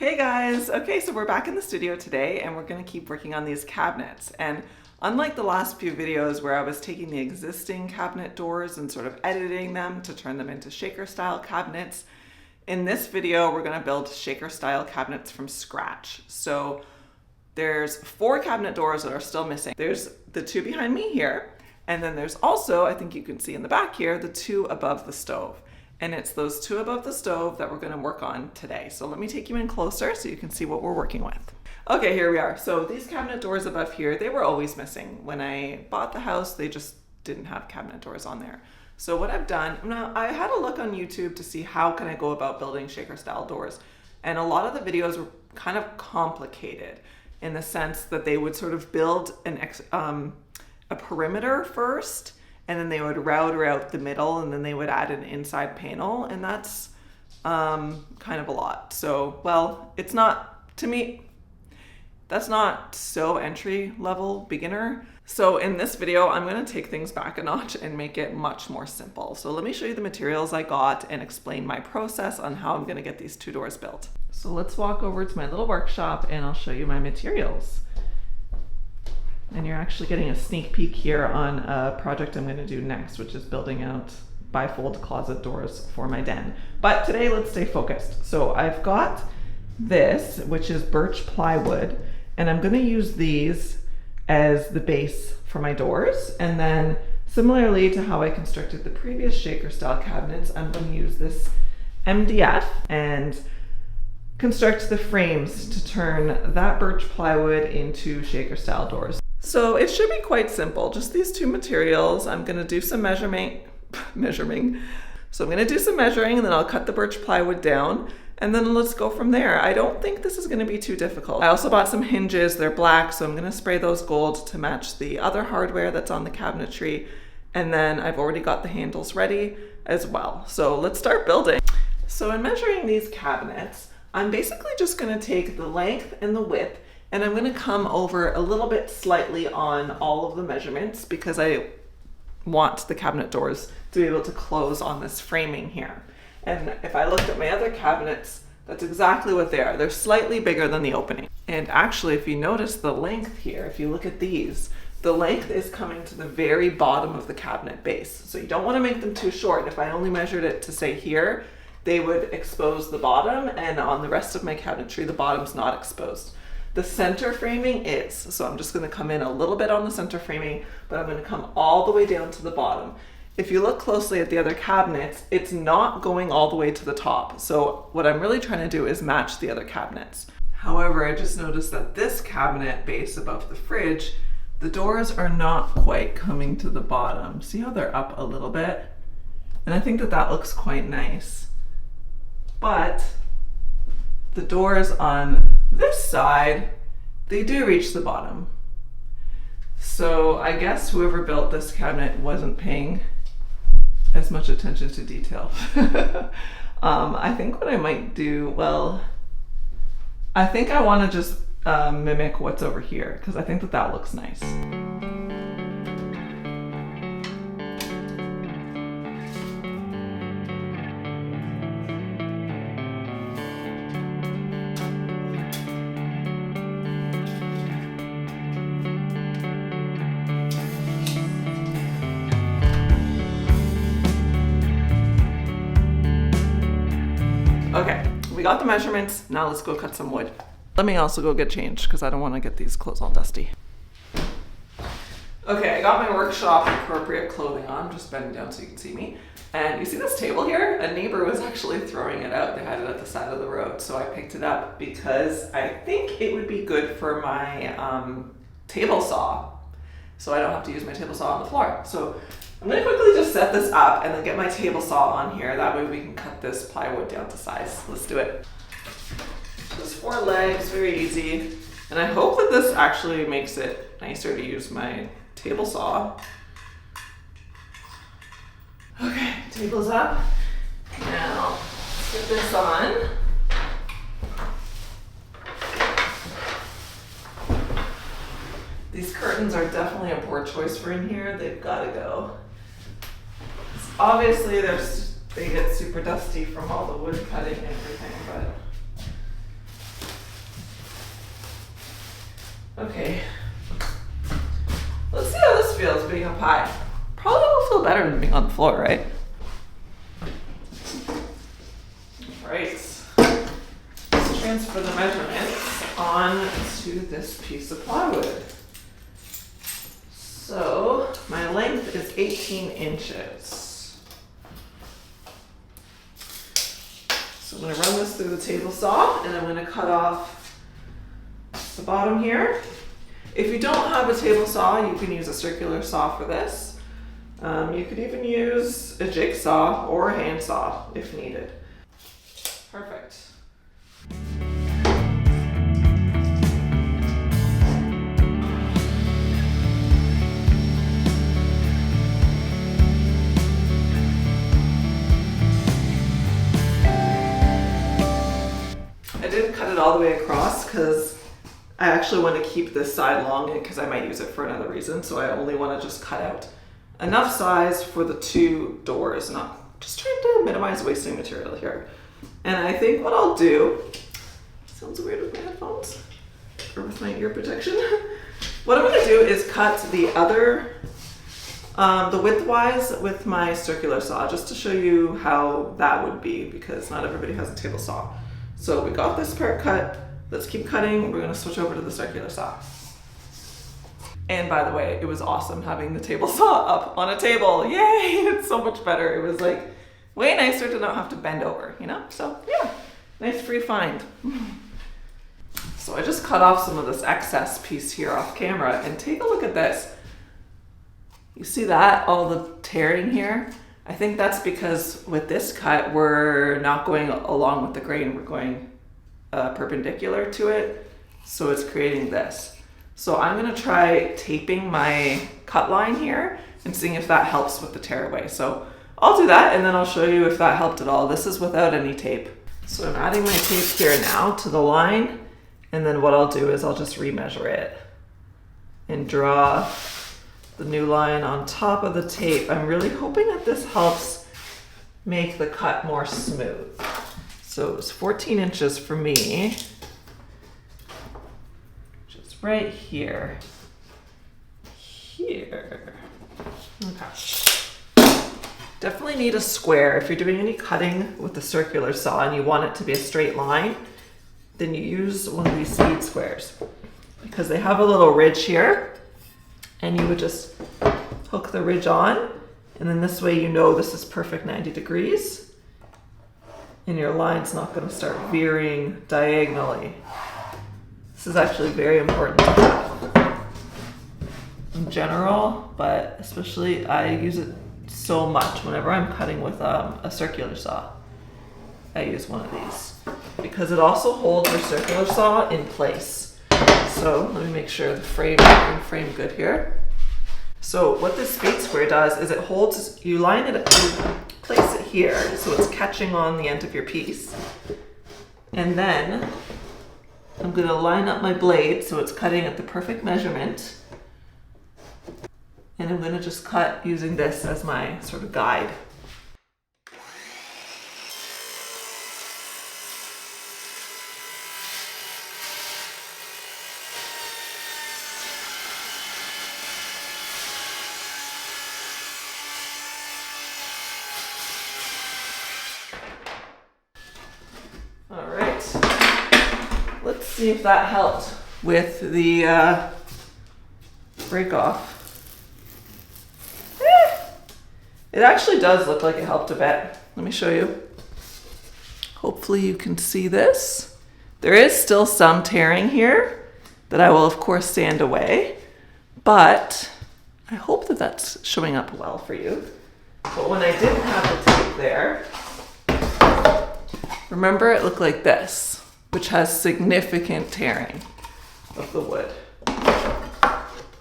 Hey guys! Okay, so we're back in the studio today and we're going to keep working on these cabinets. And unlike the last few videos where I was taking the existing cabinet doors and sort of editing them to turn them into shaker style cabinets, in this video we're going to build shaker style cabinets from scratch. So there's 4 cabinet doors that are still missing. There's the 2 behind me here, and then there's also, I think you can see in the back here, the 2 above the stove. And it's those 2 above the stove that we're going to work on today. So let me take you in closer so you can see what we're working with. Okay, here we are. So these cabinet doors above here, they were always missing. When I bought the house, they just didn't have cabinet doors on there. So what I've done, now I had a look on YouTube to see how can I go about building shaker style doors. And a lot of the videos were kind of complicated in the sense that they would sort of build a perimeter first, and then they would router out the middle, and then they would add an inside panel, and that's kind of a lot. So, well, it's not, to me, that's not so entry level beginner. So in this video, I'm gonna take things back a notch and make it much more simple. So let me show you the materials I got and explain my process on how I'm gonna get these 2 doors built. So let's walk over to my little workshop and I'll show you my materials. And you're actually getting a sneak peek here on a project I'm going to do next, which is building out bifold closet doors for my den. But today, let's stay focused. So I've got this, which is birch plywood, and I'm going to use these as the base for my doors. And then similarly to how I constructed the previous shaker style cabinets, I'm going to use this MDF and construct the frames to turn that birch plywood into shaker style doors. So it should be quite simple, just these 2 materials. I'm gonna do some measuring. So I'm gonna do some measuring and then I'll cut the birch plywood down and then let's go from there. I don't think this is gonna be too difficult. I also bought some hinges, they're black, so I'm gonna spray those gold to match the other hardware that's on the cabinetry. And then I've already got the handles ready as well. So let's start building. So in measuring these cabinets, I'm basically just gonna take the length and the width, and I'm gonna come over a little bit slightly on all of the measurements because I want the cabinet doors to be able to close on this framing here. And if I looked at my other cabinets, that's exactly what they are. They're slightly bigger than the opening. And actually, if you notice the length here, if you look at these, the length is coming to the very bottom of the cabinet base. So you don't wanna make them too short. If I only measured it to say here, they would expose the bottom, and on the rest of my cabinetry, the bottom's not exposed. The center framing is, so I'm just gonna come in a little bit on the center framing, but I'm gonna come all the way down to the bottom. If you look closely at the other cabinets, it's not going all the way to the top. So what I'm really trying to do is match the other cabinets. However, I just noticed that this cabinet base above the fridge, the doors are not quite coming to the bottom. See how they're up a little bit? And I think that that looks quite nice. But the doors on this side, they do reach the bottom. So I guess whoever built this cabinet wasn't paying as much attention to detail. I think what I might do, well, I think I want to just mimic what's over here because I think that that looks nice. Okay, we got the measurements. Now let's go cut some wood. Let me also go get changed because I don't want to get these clothes all dusty. Okay, I got my workshop appropriate clothing on. I'm just bending down so you can see me. And you see this table here? A neighbor was actually throwing it out. They had it at the side of the road. So I picked it up because I think it would be good for my table saw. So I don't have to use my table saw on the floor. So I'm gonna quickly just set this up and then get my table saw on here. That way we can cut this plywood down to size. Let's do it. Just 4 legs, very easy. And I hope that this actually makes it nicer to use my table saw. Okay, table's up. Now, let's get this on. These curtains are definitely a poor choice for in here. They've gotta go. Obviously, they get super dusty from all the wood cutting and everything, but Okay. Let's see how this feels being up high. Probably will feel better than being on the floor, right? Right. Let's transfer the measurements onto this piece of plywood. So my length is 18 inches. So I'm going to run this through the table saw, and I'm going to cut off the bottom here. If you don't have a table saw, you can use a circular saw for this. You could even use a jigsaw or a handsaw if needed. Perfect. I didn't cut it all the way across because I actually want to keep this side long because I might use it for another reason. So I only want to just cut out enough size for the two doors, not just trying to minimize wasting material here. And I think what I'll do, sounds weird with my headphones or with my ear protection. What I'm going to do is cut the other, the width-wise with my circular saw, just to show you how that would be, because not everybody has a table saw. So we got this part cut. Let's keep cutting. We're going to switch over to the circular saw. And by the way, it was awesome having the table saw up on a table. Yay! It's so much better. It was like way nicer to not have to bend over, you know? So yeah, nice free find. So I just cut off some of this excess piece here off camera, and take a look at this. You see that? All the tearing here? I think that's because with this cut, we're not going along with the grain. We're going perpendicular to it. So it's creating this. So I'm going to try taping my cut line here and seeing if that helps with the tear away. So I'll do that, and then I'll show you if that helped at all. This is without any tape. So I'm adding my tape here now to the line, and then what I'll do is I'll just remeasure it and draw the new line on top of the tape. I'm really hoping that this helps make the cut more smooth. So it was 14 inches for me. Right here. Here. Okay. Definitely need a square. If you're doing any cutting with the circular saw and you want it to be a straight line, then you use one of these speed squares, because they have a little ridge here, and you would just hook the ridge on, and then this way you know this is perfect 90 degrees, and your line's not going to start veering diagonally. This is actually very important to have in general, but especially I use it so much whenever I'm cutting with a circular saw. I use one of these because it also holds your circular saw in place. So let me make sure the frame good here. So what this speed square does is it holds, you place it here so it's catching on the end of your piece, and then I'm going to line up my blade so it's cutting at the perfect measurement, and I'm going to just cut using this as my sort of guide. All right. Let's see if that helped with the break off. It actually does look like it helped a bit. Let me show you. Hopefully you can see this. There is still some tearing here that I will of course sand away, but I hope that that's showing up well for you. But when I didn't have the tape there, remember it looked like this, which has significant tearing of the wood.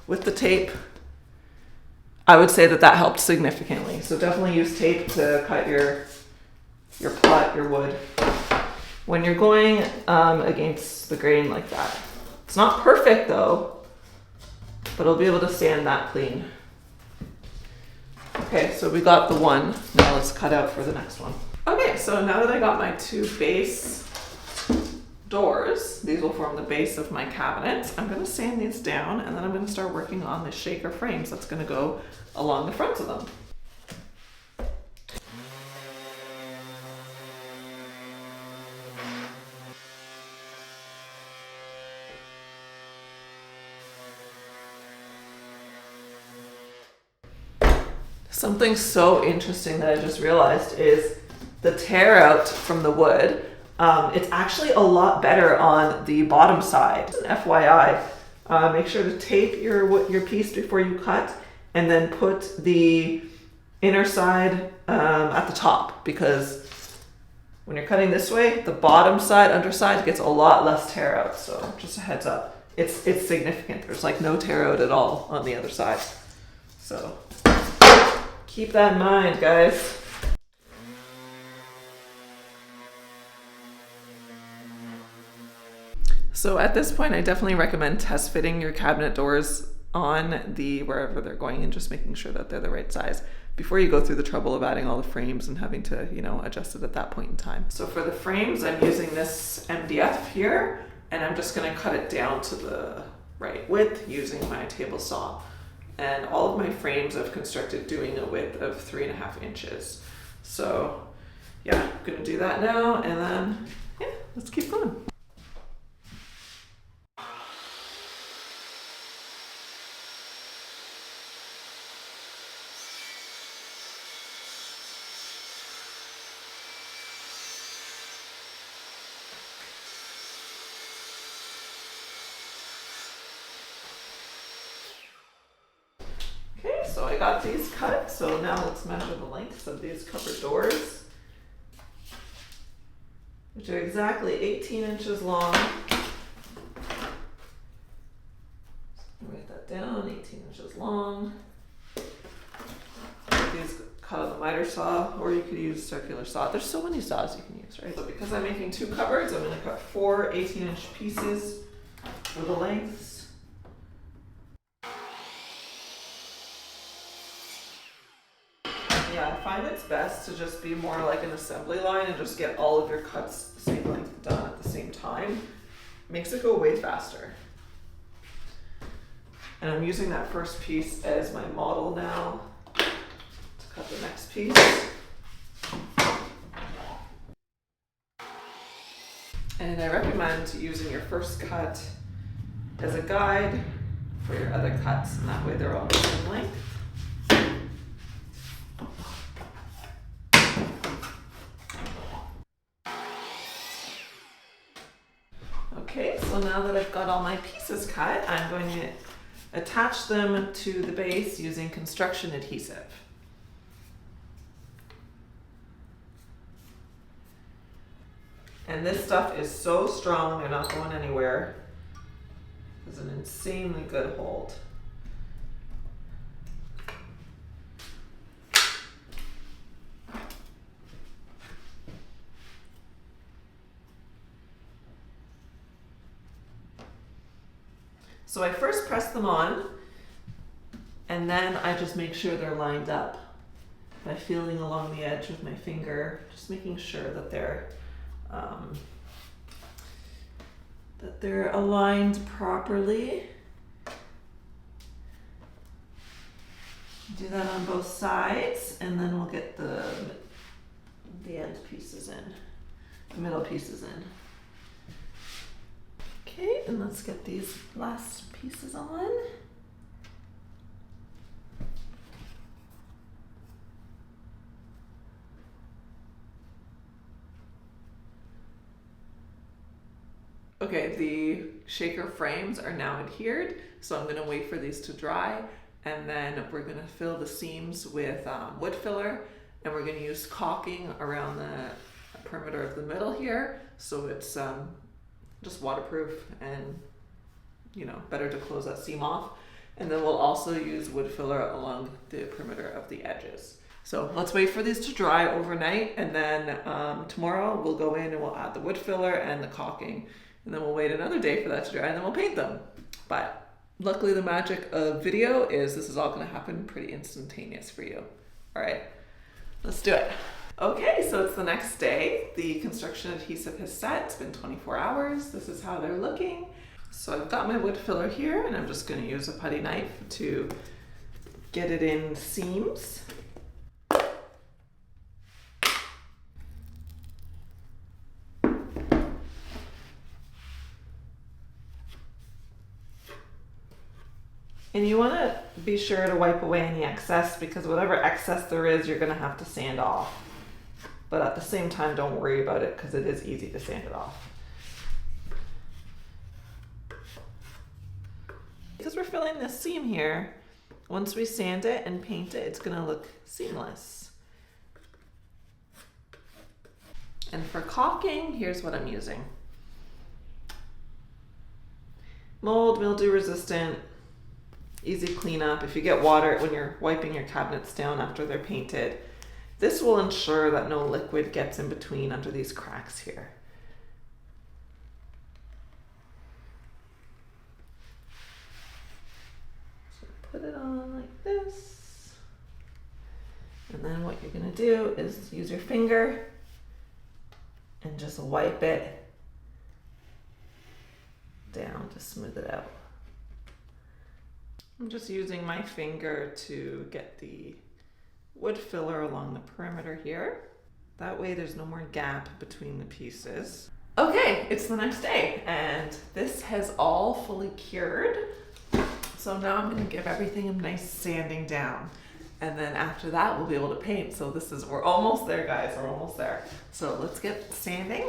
With the tape, I would say that that helped significantly. So definitely use tape to cut your wood when you're going against the grain like that. It's not perfect though, but it'll be able to stand that clean. Okay, so we got the one. Now let's cut out for the next one. Okay, so now that I got my two base doors, these will form the base of my cabinet. I'm going to sand these down, and then I'm going to start working on the shaker frames that's going to go along the fronts of them. Something so interesting that I just realized is the tear out from the wood. It's actually a lot better on the bottom side. FYI, make sure to tape your piece before you cut, and then put the inner side at the top, because when you're cutting this way, the bottom side, underside, gets a lot less tear out. So just a heads up, it's significant. There's like no tear out at all on the other side. So keep that in mind, guys. So at this point, I definitely recommend test fitting your cabinet doors on wherever they're going, and just making sure that they're the right size before you go through the trouble of adding all the frames and having to, adjust it at that point in time. So for the frames, I'm using this MDF here, and I'm just going to cut it down to the right width using my table saw. And all of my frames I've constructed doing a width of 3.5 inches. So yeah, I'm going to do that now, and then let's keep going. Okay, so I got these cut, so now let's measure the lengths of these cupboard doors, which are exactly 18 inches long. Write that down, 18 inches long. These cut on the miter saw, or you could use circular saw. There's so many saws you can use, right? So because I'm making 2 cupboards, I'm going to cut 4 18-inch pieces for the lengths. Yeah, I find it's best to just be more like an assembly line and just get all of your cuts the same length done at the same time. Makes it go way faster. And I'm using that first piece as my model now to cut the next piece. And I recommend using your first cut as a guide for your other cuts, and that way they're all the same length. Okay, so now that I've got all my pieces cut, I'm going to attach them to the base using construction adhesive. And this stuff is so strong, they're not going anywhere. It's an insanely good hold. So I first press them on, and then I just make sure they're lined up by feeling along the edge with my finger, just making sure that they're aligned properly. Do that on both sides, and then we'll get the end pieces in, the middle pieces in. Okay, and let's get these last pieces on. Okay, the shaker frames are now adhered, so I'm going to wait for these to dry, and then we're going to fill the seams with wood filler, and we're going to use caulking around the perimeter of the middle here, so it's just waterproof and better to close that seam off. And then we'll also use wood filler along the perimeter of the edges. So let's wait for these to dry overnight, and then tomorrow we'll go in and we'll add the wood filler and the caulking, and then we'll wait another day for that to dry, and then we'll paint them. But luckily the magic of video is this is all going to happen pretty instantaneous for you. All right, let's do it. Okay, so it's the next day. The construction adhesive has set. It's been 24 hours. This is how they're looking. So I've got my wood filler here, and I'm just going to use a putty knife to get it in seams. And you want to be sure to wipe away any excess, because whatever excess there is, you're going to have to sand off. But at the same time, don't worry about it because it is easy to sand it off. Because we're filling this seam here, once we sand it and paint it, it's going to look seamless. And for caulking, here's what I'm using. Mold, mildew resistant, easy cleanup. If you get water when you're wiping your cabinets down after they're painted, this will ensure that no liquid gets in between under these cracks here. So put it on like this. And then what you're going to do is use your finger and just wipe it down to smooth it out. I'm just using my finger to get the wood filler along the perimeter here. That way there's no more gap between the pieces. Okay, it's the next day and this has all fully cured. So now I'm going to give everything a nice sanding down. And then after that we'll be able to paint. So we're almost there, guys, we're almost there. So let's get sanding.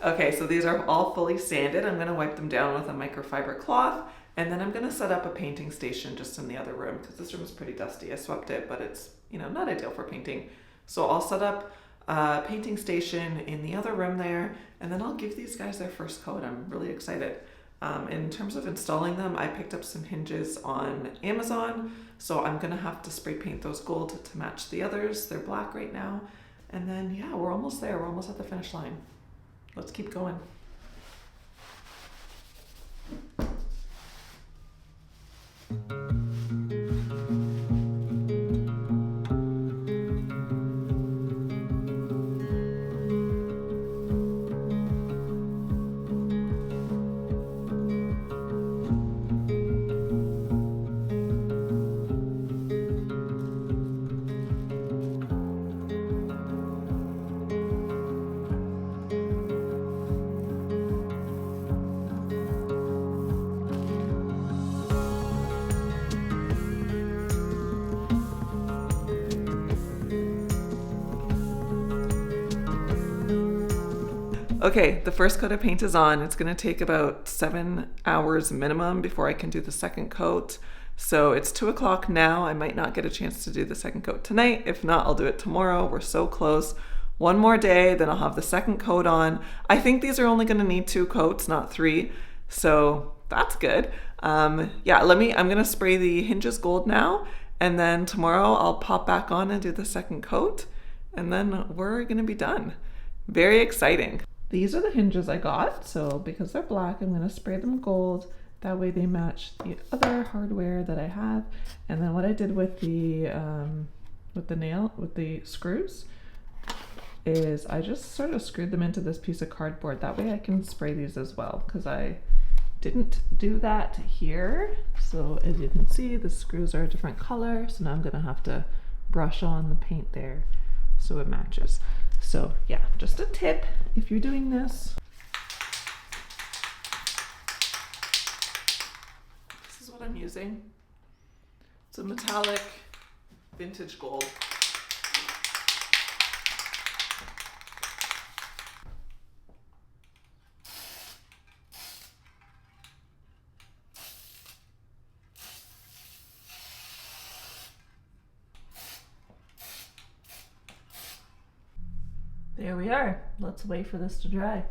Okay, so these are all fully sanded. I'm gonna wipe them down with a microfiber cloth, and then I'm gonna set up a painting station just in the other room because this room is pretty dusty. I swept it, but it's, not ideal for painting. So I'll set up a painting station in the other room there, and then I'll give these guys their first coat. I'm really excited. In terms of installing them, I picked up some hinges on Amazon, so I'm gonna have to spray paint those gold to match the others. They're black right now. And then, yeah, we're almost there. We're almost at the finish line. Let's keep going. Okay, the first coat of paint is on. It's gonna take about 7 hours minimum before I can do the second coat. So it's 2 o'clock now. I might not get a chance to do the second coat tonight. If not, I'll do it tomorrow. We're so close. One more day, then I'll have the second coat on. I think these are only gonna need 2 coats, not 3. So that's good. Yeah, I'm gonna spray the hinges gold now, and then tomorrow I'll pop back on and do the second coat, and then we're gonna be done. Very exciting. These are the hinges I got, so because they're black, I'm gonna spray them gold. That way they match the other hardware that I have. And then what I did with the screws is I just sort of screwed them into this piece of cardboard. That way I can spray these as well, because I didn't do that here. So as you can see, the screws are a different color. So now I'm gonna have to brush on the paint there so it matches. So yeah, just a tip if you're doing this. This is what I'm using. It's a metallic vintage gold. There we are. Let's wait for this to dry.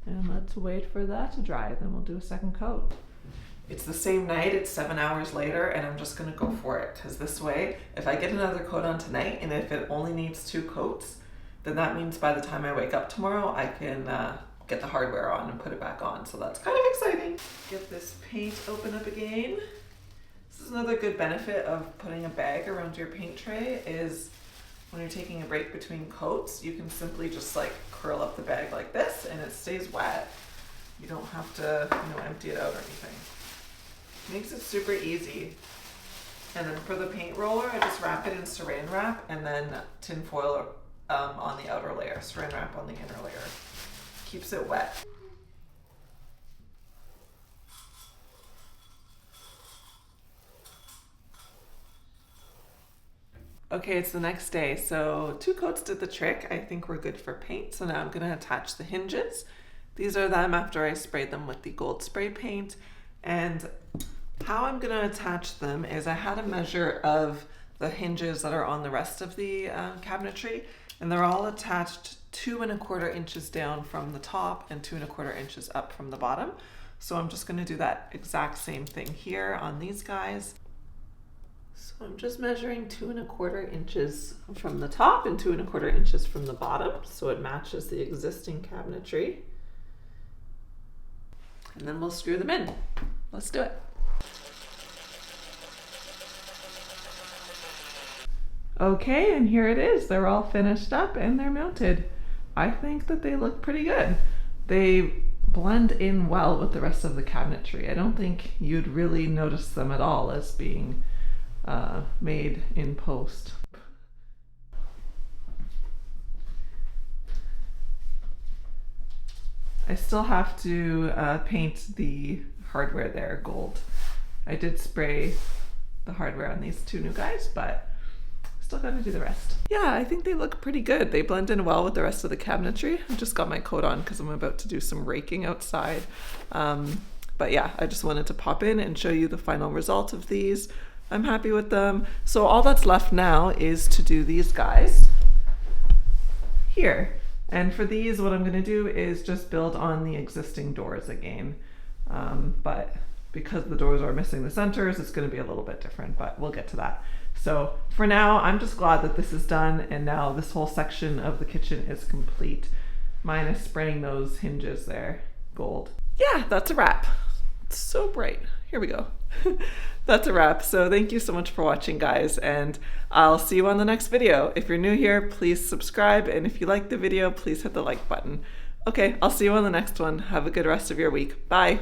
And let's wait for that to dry. Then we'll do a second coat. It's the same night, it's 7 hours later, and I'm just gonna go for it. Because this way, if I get another coat on tonight, and if it only needs 2 coats, then that means by the time I wake up tomorrow, I can get the hardware on and put it back on. So that's kind of exciting. Get this paint open up again. This is another good benefit of putting a bag around your paint tray is when you're taking a break between coats, you can simply just like curl up the bag like this and it stays wet. You don't have to, empty it out or anything. Makes it super easy. And then for the paint roller, I just wrap it in saran wrap and then tin foil on the outer layer, saran wrap on the inner layer. Keeps it wet. Okay, it's the next day, so 2 coats did the trick. I think we're good for paint, so now I'm gonna attach the hinges. These are them after I sprayed them with the gold spray paint. And how I'm gonna attach them is I had a measure of the hinges that are on the rest of the cabinetry, and they're all attached 2 1/4 inches down from the top and 2 1/4 inches up from the bottom. So I'm just gonna do that exact same thing here on these guys. So I'm just measuring 2 1/4 inches from the top and 2 1/4 inches from the bottom, so it matches the existing cabinetry. And then we'll screw them in. Let's do it. Okay, and here it is. They're all finished up and they're mounted. I think that they look pretty good. They blend in well with the rest of the cabinetry. I don't think you'd really notice them at all as being made in post. I still have to paint the hardware there gold. I did spray the hardware on these 2 new guys, but still gotta do the rest. Yeah, I think they look pretty good. They blend in well with the rest of the cabinetry. I just got my coat on because I'm about to do some raking outside. But yeah, I just wanted to pop in and show you the final result of these. I'm happy with them. So all that's left now is to do these guys here. And for these, what I'm gonna do is just build on the existing doors again. But because the doors are missing the centers, it's gonna be a little bit different, but we'll get to that. So for now, I'm just glad that this is done, and now this whole section of the kitchen is complete, minus spraying those hinges there gold. Yeah, that's a wrap. It's so bright. Here we go. That's a wrap. So thank you so much for watching, guys, and I'll see you on the next video. If you're new here, please subscribe, and if you like the video, please hit the like button. Okay, I'll see you on the next one. Have a good rest of your week. Bye.